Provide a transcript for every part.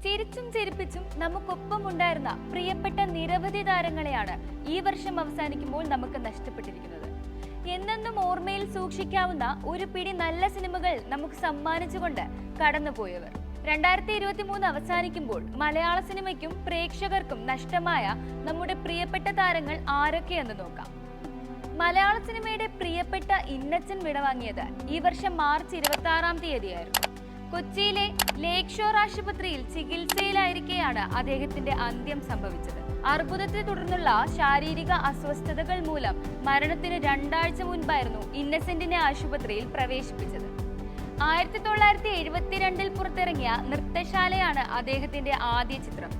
ചിരിച്ചും ചിരിപ്പിച്ചും നമുക്കൊപ്പം ഉണ്ടായിരുന്ന പ്രിയപ്പെട്ട നിരവധി താരങ്ങളെയാണ് ഈ വർഷം അവസാനിക്കുമ്പോൾ നമുക്ക് നഷ്ടപ്പെട്ടിരിക്കുന്നത്. എന്നെന്നും ഓർമ്മയിൽ സൂക്ഷിക്കാവുന്ന ഒരു പിടി നല്ല സിനിമകൾ നമുക്ക് സമ്മാനിച്ചുകൊണ്ട് കടന്നുപോയവർ. 2023 അവസാനിക്കുമ്പോൾ മലയാള സിനിമയ്ക്കും പ്രേക്ഷകർക്കും നഷ്ടമായ നമ്മുടെ പ്രിയപ്പെട്ട താരങ്ങൾ ആരൊക്കെയെന്ന് നോക്കാം. മലയാള സിനിമയുടെ പ്രിയപ്പെട്ട ഇന്നച്ചൻ വിടവാങ്ങിയത് ഈ വർഷം മാർച്ച് 26-ാം തീയതിയായിരുന്നു. കൊച്ചിയിലെ ലേക്ക് ഷോർ ആശുപത്രിയിൽ ചികിത്സയിലായിരിക്കെയാണ് അദ്ദേഹത്തിന്റെ അന്ത്യം സംഭവിച്ചത്. അർബുദത്തെ തുടർന്നുള്ള ശാരീരിക അസ്വസ്ഥതകൾ മൂലം മരണത്തിന് 2 ആഴ്ച മുൻപായിരുന്നു ഇന്നസെന്റിനെ ആശുപത്രിയിൽ പ്രവേശിപ്പിച്ചത്. 1972 പുറത്തിറങ്ങിയ നൃത്തശാലയാണ് അദ്ദേഹത്തിന്റെ ആദ്യ ചിത്രം.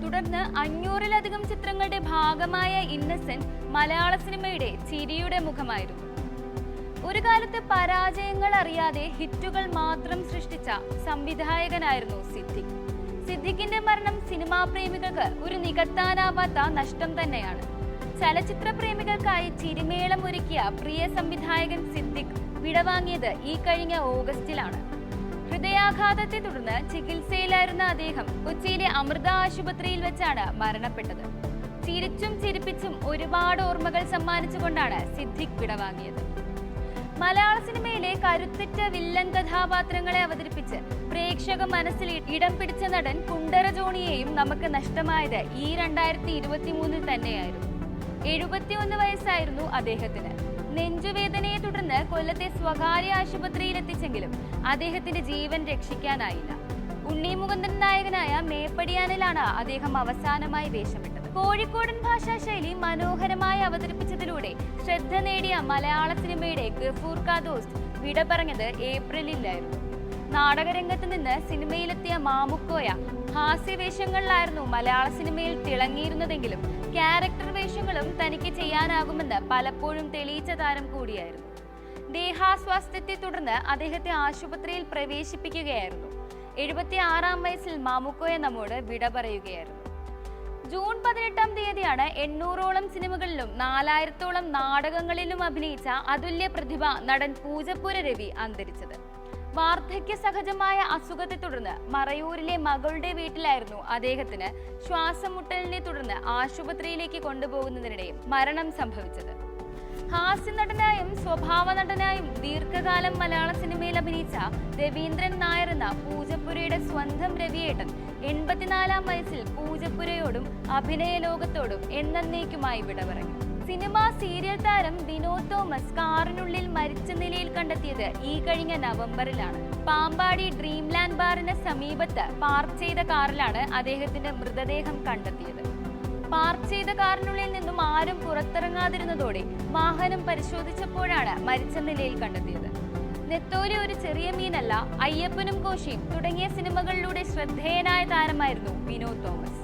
തുടർന്ന് 500-ലധികം ചിത്രങ്ങളുടെ ഭാഗമായ ഇന്നസെന്റ് മലയാള സിനിമയുടെ ചിരിയുടെ മുഖമായിരുന്നു. ഒരു കാലത്ത് പരാജയങ്ങൾ അറിയാതെ ഹിറ്റുകൾ മാത്രം സൃഷ്ടിച്ച സംവിധായകനായിരുന്നു സിദ്ദിഖ്. സിദ്ദിഖിന്റെ മരണം സിനിമാ പ്രേമികൾക്ക് ഒരു നികത്താനാവാത്ത നഷ്ടം തന്നെയാണ്. ചലച്ചിത്ര പ്രേമികൾക്കായി ചിരിമേളം ഒരുക്കിയ പ്രിയ സംവിധായകൻ സിദ്ദിഖ് വിടവാങ്ങിയത് ഈ കഴിഞ്ഞ ഓഗസ്റ്റിലാണ്. ഹൃദയാഘാതത്തെ തുടർന്ന് ചികിത്സയിലായിരുന്ന അദ്ദേഹം കൊച്ചിയിലെ അമൃത ആശുപത്രിയിൽ വെച്ചാണ് മരണപ്പെട്ടത്. ചിരിച്ചും ചിരിപ്പിച്ചും ഒരുപാട് ഓർമ്മകൾ സമ്മാനിച്ചുകൊണ്ടാണ് സിദ്ദിഖ് വിടവാങ്ങിയത്. മലയാള സിനിമയിലെ കരുത്തുറ്റ വില്ലൻ കഥാപാത്രങ്ങളെ അവതരിപ്പിച്ച് പ്രേക്ഷക മനസ്സിൽ ഇടം പിടിച്ച നടൻ കുണ്ടറ ജോണിയെയും നമുക്ക് നഷ്ടമായത് ഈ 2023 തന്നെയായിരുന്നു. 71 വയസ്സായിരുന്നു അദ്ദേഹത്തിന്. നെഞ്ചുവേദനയെ തുടർന്ന് കൊല്ലത്തെ സ്വകാര്യ ആശുപത്രിയിൽ എത്തിച്ചെങ്കിലും അദ്ദേഹത്തിന്റെ ജീവൻ രക്ഷിക്കാനായില്ല. ഉണ്ണി മുകുന്ദൻ നായകനായ മേപ്പടിയാനിലാണ് അദ്ദേഹം അവസാനമായി വേഷമിട്ടത്. കോഴിക്കോടൻ ഭാഷാശൈലി മനോഹരമായി അവതരിപ്പിച്ചതിലൂടെ ശ്രദ്ധ നേടിയ മലയാള സിനിമയുടെ ഗഫൂർ കാ ദോസ്ത് വിട പറഞ്ഞത് ഏപ്രിലിലായിരുന്നു. നാടകരംഗത്ത് നിന്ന് സിനിമയിലെത്തിയ മാമുക്കോയ ഹാസ്യവേഷങ്ങളിലായിരുന്നു മലയാള സിനിമയിൽ തിളങ്ങിയിരുന്നതെങ്കിലും ക്യാരക്ടർ വേഷങ്ങളും തനിക്ക് ചെയ്യാനാകുമെന്ന് പലപ്പോഴും തെളിയിച്ച താരം കൂടിയായിരുന്നു. ദേഹാസ്വാസ്ഥ്യത്തെ തുടർന്ന് അദ്ദേഹത്തെ ആശുപത്രിയിൽ പ്രവേശിപ്പിക്കുകയായിരുന്നു. 76-ാം വയസ്സിൽ മാമുക്കോയ നമ്മോട് വിട പറയുകയായിരുന്നു. ജൂൺ 18-ാം തീയതിയാണ് 800ഓളം സിനിമകളിലും 4000ഓളം നാടകങ്ങളിലും അഭിനയിച്ച അതുല്യ പ്രതിഭ നടൻ പൂജപ്പുര രവി അന്തരിച്ചത്. വാർദ്ധക്യ സഹജമായ അസുഖത്തെ തുടർന്ന് മറയൂരിലെ മകളുടെ വീട്ടിലായിരുന്നു അദ്ദേഹത്തിന് ശ്വാസം മുട്ടലിനെ തുടർന്ന് ആശുപത്രിയിലേക്ക് കൊണ്ടുപോകുന്നതിനിടെ മരണം സംഭവിച്ചത്. ഹാസ്യ നടനായും സ്വഭാവ നടനായും ദീർഘകാലം മലയാള സിനിമയിൽ അഭിനയിച്ച രവീന്ദ്രൻ നായർ എന്ന പൂജപ്പുരയുടെ സ്വന്തം രവിയേട്ടൻ 84-ാം വയസ്സിൽ പൂജപ്പുരയോടും അഭിനയ ലോകത്തോടും എന്നേക്കുമായി വിട പറഞ്ഞു. സിനിമ സീരിയൽ താരം വിനോദ് തോമസ് കാറിനുള്ളിൽ മരിച്ച നിലയിൽ കണ്ടെത്തിയത് ഈ കഴിഞ്ഞ നവംബറിലാണ്. പാമ്പാടി ഡ്രീംലാൻഡ് ബാറിന് സമീപത്ത് പാർക്ക് ചെയ്ത കാറിലാണ് അദ്ദേഹത്തിന്റെ മൃതദേഹം കണ്ടെത്തിയത്. പാർക്ക് ചെയ്ത കാറിനുള്ളിൽ നിന്നും ആരും പുറത്തിറങ്ങാതിരുന്നതോടെ വാഹനം പരിശോധിച്ചപ്പോഴാണ് മരിച്ച നിലയിൽ കണ്ടെത്തിയത്. നെത്തോലി ഒരു ചെറിയ മീനല്ല, അയ്യപ്പനും കോശിയും തുടങ്ങിയ സിനിമകളിലൂടെ ശ്രദ്ധേയനായ താരമായിരുന്നു വിനോദ് തോമസ്.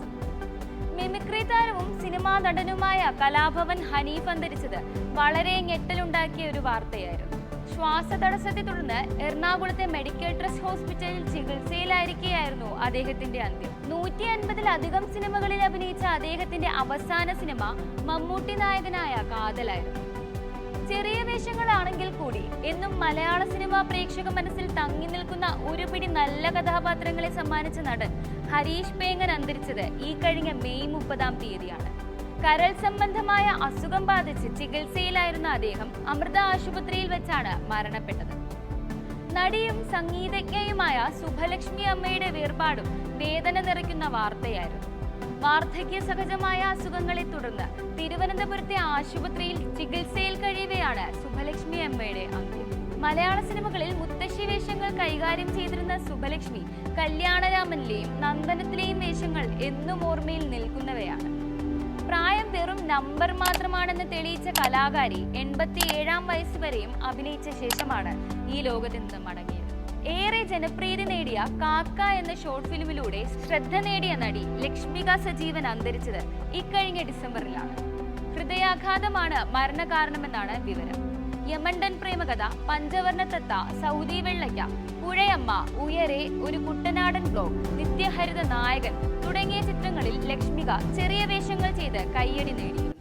മിമിക്രി താരവും സിനിമാ നടനുമായ കലാഭവൻ ഹനീഫ് അന്തരിച്ചത് വളരെ ഞെട്ടലുണ്ടാക്കിയ ഒരു വാർത്തയായിരുന്നു. ശ്വാസതടസ്സത്തെ തുടർന്ന് എറണാകുളത്തെ മെഡിക്കൽ ട്രസ്റ്റ് ഹോസ്പിറ്റലിൽ ചികിത്സയിലായിരിക്കെയായിരുന്നു അദ്ദേഹത്തിന്റെ അന്ത്യം. 150-ലധികം സിനിമകളിൽ അഭിനയിച്ച അദ്ദേഹത്തിന്റെ അവസാന സിനിമ മമ്മൂട്ടി നായകനായ കാതലായിരുന്നു. ചെറിയ വേഷങ്ങളാണെങ്കിൽ കൂടി എന്നും മലയാള സിനിമാ പ്രേക്ഷക മനസ്സിൽ തങ്ങി നിൽക്കുന്ന ഒരു പിടി നല്ല കഥാപാത്രങ്ങളെ സമ്മാനിച്ച നടൻ ഹരീഷ് പേങ്ങൻ അന്തരിച്ചത് ഈ കഴിഞ്ഞ മെയ് 30-ാം തീയതിയാണ്. കരൾ സംബന്ധമായ അസുഖം ബാധിച്ച് ചികിത്സയിലായിരുന്ന അദ്ദേഹം അമൃത ആശുപത്രിയിൽ വെച്ചാണ് മരണപ്പെട്ടത്. നടിയും സംഗീതജ്ഞയുമായ സുഭലക്ഷ്മി അമ്മയുടെ വേർപാടും വേദന നിറയ്ക്കുന്ന വാർത്തയായിരുന്നു. വാർദ്ധക്യ സഹജമായ അസുഖങ്ങളെ തുടർന്ന് തിരുവനന്തപുരത്തെ ആശുപത്രിയിൽ ചികിത്സയിൽ കഴിയവെയാണ് സുഭലക്ഷ്മി അമ്മയുടെ അന്ത്യം. മലയാള സിനിമകളിൽ മുത്തശ്ശി വേഷങ്ങൾ കൈകാര്യം ചെയ്തിരുന്ന സുഭലക്ഷ്മി കല്യാണരാമനിലെയും നന്ദനത്തിലെയും വേഷങ്ങൾ എന്നും ഓർമ്മയിൽ നിൽക്കുന്നവയാണ്. പ്രായം വെറും നമ്പർ മാത്രമാണെന്ന് തെളിയിച്ച കലാകാരി 87-ാം വയസ്സ് വരെയും അഭിനയിച്ച ശേഷമാണ് ഈ ലോകത്ത് നിന്ന് മടങ്ങിയത്. ഏറെ ജനപ്രീതി നേടിയ കാക്ക എന്ന ഷോർട്ട് ഫിലിമിലൂടെ ശ്രദ്ധ നേടിയ നടി ലക്ഷ്മിക സജീവൻ അന്തരിച്ചത് ഇക്കഴിഞ്ഞ ഡിസംബറിലാണ്. ഹൃദയാഘാതമാണ് മരണകാരണമെന്നാണ് വിവരം. യമണ്ടൻ പ്രേമകഥ, പഞ്ചവർണ്ണ തത്ത, സൗദി വെള്ളയ്ക്ക, പുഴയമ്മ, ഉയരെ, ഒരു കുട്ടനാടൻ ബ്ലോഗ്, നിത്യഹരിത നായകൻ തുടങ്ങിയ ചിത്രങ്ങളിൽ ലക്ഷ്മിക ചെറിയ വേഷങ്ങൾ ചെയ്ത് കയ്യടി നേടിയിരുന്നു.